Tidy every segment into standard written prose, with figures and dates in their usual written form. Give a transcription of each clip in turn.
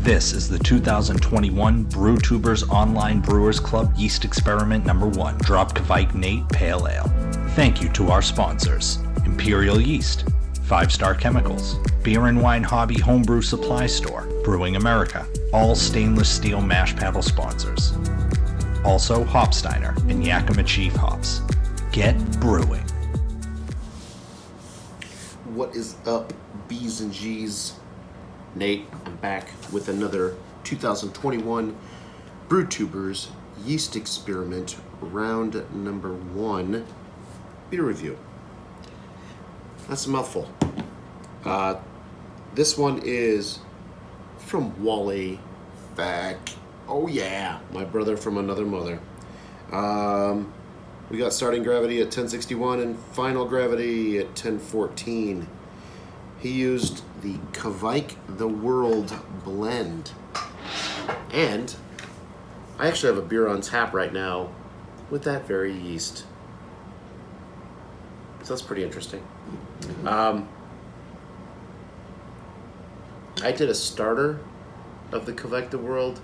This is the 2021 Brewtubers Online Brewers Club Yeast Experiment number 1, Drop Kveik Nate Pale Ale. Thank you to our sponsors, Imperial Yeast, 5 Star Chemicals, Beer and Wine Hobby Homebrew Supply Store, Brewing America, all stainless steel mash paddle sponsors. Also Hopsteiner and Yakima Chief Hops. Get brewing. What is up, B's and G's? Nate, I'm back with another 2021 Brewtubers Yeast Experiment round number 1 beer review. That's a mouthful. This one is from Wally Feck. Oh yeah, my brother from another mother. We got starting gravity at 1061 and final gravity at 1014. He used the Kveik the World blend. And I actually have a beer on tap right now with that very yeast. So that's pretty interesting. I did a starter of the Kveik the World,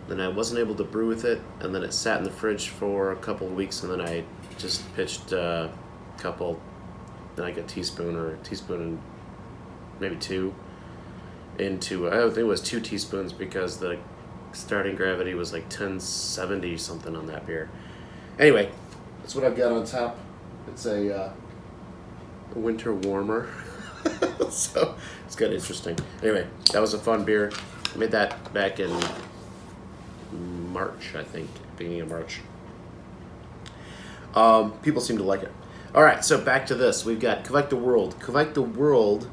then I wasn't able to brew with it, and then it sat in the fridge for a couple of weeks, and then I just pitched a couple, then like a teaspoon and maybe 2 into, I think it was 2 teaspoons because the starting gravity was like 1070 something on that beer. Anyway, that's what I've got on tap. It's a winter warmer. So it's kind of interesting. Anyway, that was a fun beer. I made that back in March, I think, beginning of March. People seem to like it. All right, so back to this. We've got Kveik the World. Kveik the World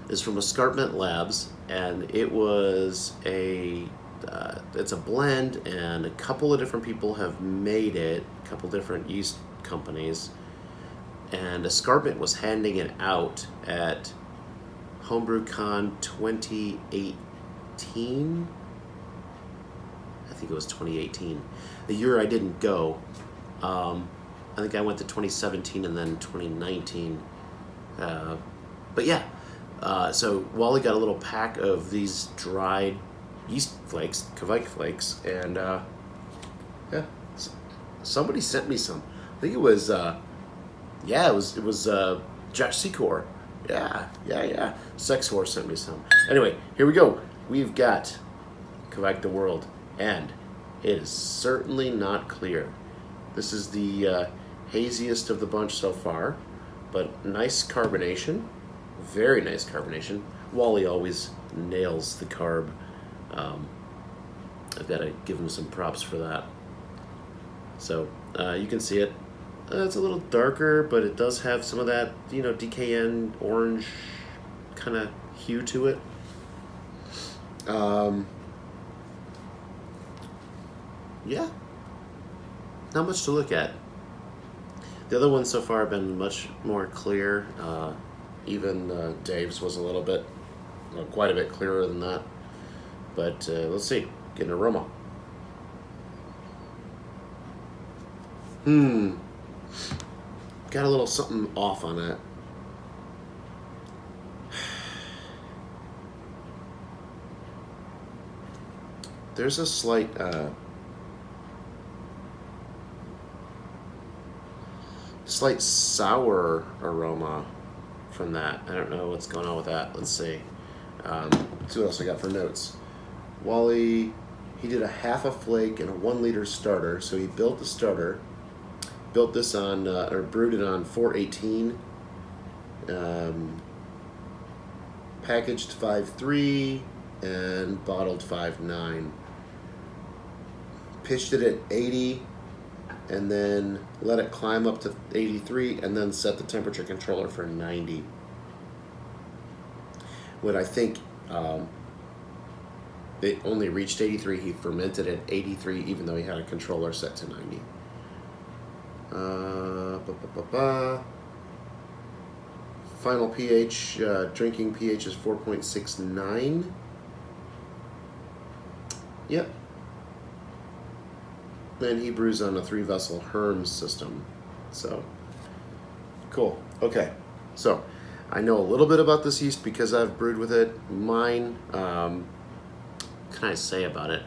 is from Escarpment Labs, and it was it's a blend, and a couple of different people have made it, a couple different yeast companies, and Escarpment was handing it out at HomebrewCon 2018. I think it was 2018. The year I didn't go. I think I went to 2017 and then 2019. But yeah. So Wally got a little pack of these dried yeast flakes, Kveik flakes, and yeah, somebody sent me some. I think it was, it was Josh Secor. Yeah. Sex Horse sent me some. Anyway, here we go. We've got Kveik the World, and it is certainly not clear. This is the haziest of the bunch so far, but nice carbonation. Very nice carbonation. Wally always nails the carb. I've got to give him some props for that. So you can see it. It's a little darker, but it does have some of that, DKN orange kind of hue to it. Yeah, not much to look at. The other ones so far have been much more clear. Even Dave's was a little bit, quite a bit clearer than that. But let's see, get an aroma. Got a little something off on it. There's a slight sour aroma from that. I don't know what's going on with that. Let's see. See what else I got for notes. Wally, he did a half a flake and a 1 liter starter. So he built the starter, built this on, or brewed it on 418, packaged 5.3, and bottled 5.9. Pitched it at 80, and then let it climb up to 83, and then set the temperature controller for 90. When I think it only reached 83, he fermented at 83, even though he had a controller set to 90. Final pH, drinking pH is 4.69. Yep. And he brews on a 3-vessel Herms system. So, cool. Okay. So, I know a little bit about this yeast because I've brewed with it. Mine can I say about it?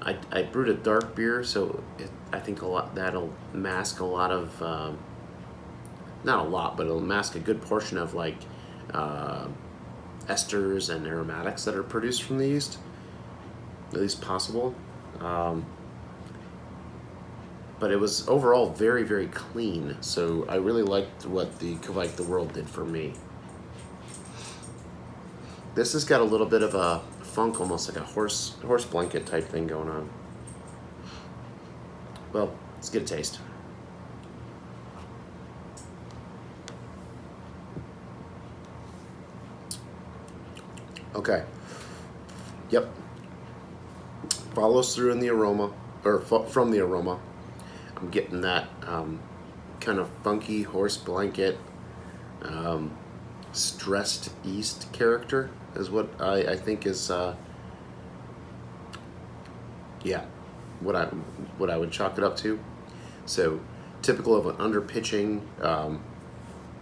I brewed a dark beer, so I think that'll mask a lot of, not a lot, but it'll mask a good portion of like esters and aromatics that are produced from the yeast, at least possible. But it was overall very, very clean, so I really liked what the Kveik the World did for me. This has got a little bit of a funk, almost like a horse blanket type thing going on. Well, let's get a taste. Okay. Yep. Follows through in the aroma, or from the aroma. I'm getting that kind of funky horse blanket, stressed yeast character is what I think is, yeah, what I would chalk it up to. So typical of an underpitching,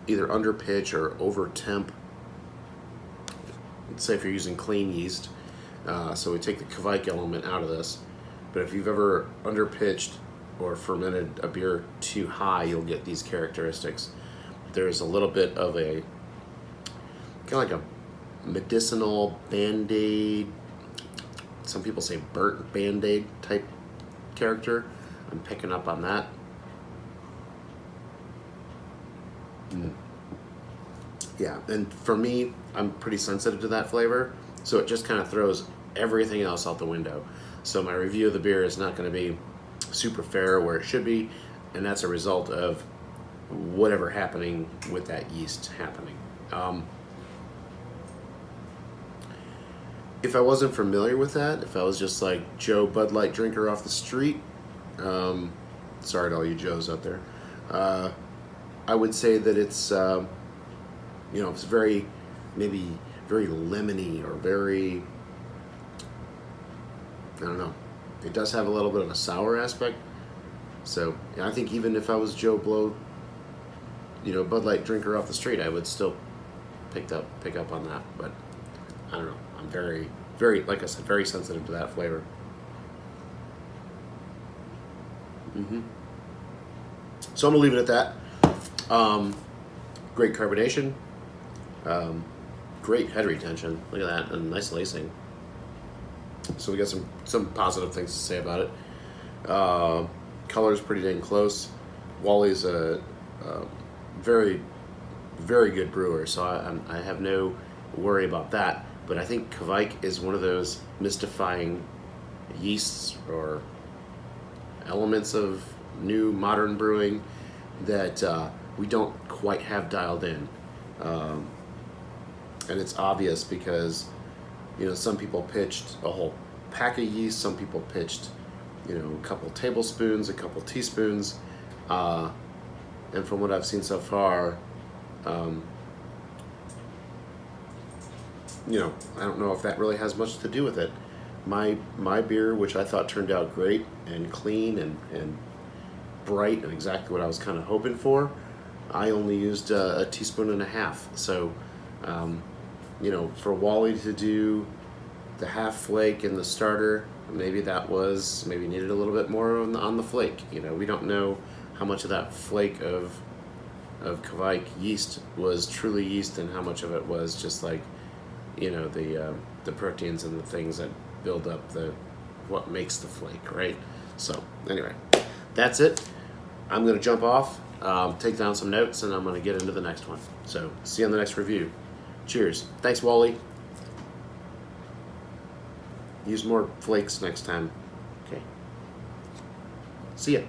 either underpitch or over temp. Let's say if you're using clean yeast, so we take the Kveik element out of this. But if you've ever underpitched or fermented a beer too high, you'll get these characteristics. There's a little bit of a kind of like a medicinal Band-Aid, some people say burnt Band-Aid type character. I'm picking up on that. Yeah, and for me, I'm pretty sensitive to that flavor, so it just kind of throws everything else out the window. So my review of the beer is not going to be super fair where it should be, and that's a result of whatever happening with that yeast happening. If I wasn't familiar with that, if I was just like Joe Bud Light drinker off the street, sorry to all you Joes out there, I would say that it's it's very, maybe very lemony or very, I don't know. It does have a little bit of a sour aspect. So yeah, I think even if I was Joe Blow, Bud Light drinker off the street, I would still pick up on that. But I don't know. I'm very, very, like I said, very sensitive to that flavor. So I'm gonna leave it at that. Great carbonation. Great head retention. Look at that, and nice lacing. So we got some positive things to say about it. Color's pretty dang close. Wally's a very, very good brewer, so I have no worry about that. But I think Kveik is one of those mystifying yeasts or elements of new modern brewing that we don't quite have dialed in. And it's obvious because some people pitched a whole pack of yeast, some people pitched a couple tablespoons, a couple teaspoons, and from what I've seen so far, I don't know if that really has much to do with it. My beer, which I thought turned out great and clean and bright and exactly what I was kind of hoping for, I only used a teaspoon and a half. So, for Wally to do the half flake in the starter, maybe needed a little bit more on the flake. We don't know how much of that flake of Kveik yeast was truly yeast and how much of it was just like, the proteins and the things that build up what makes the flake, right? So anyway, that's it. I'm gonna jump off, take down some notes, and I'm gonna get into the next one. So see you on the next review. Cheers. Thanks, Wally. Use more flakes next time. Okay. See ya.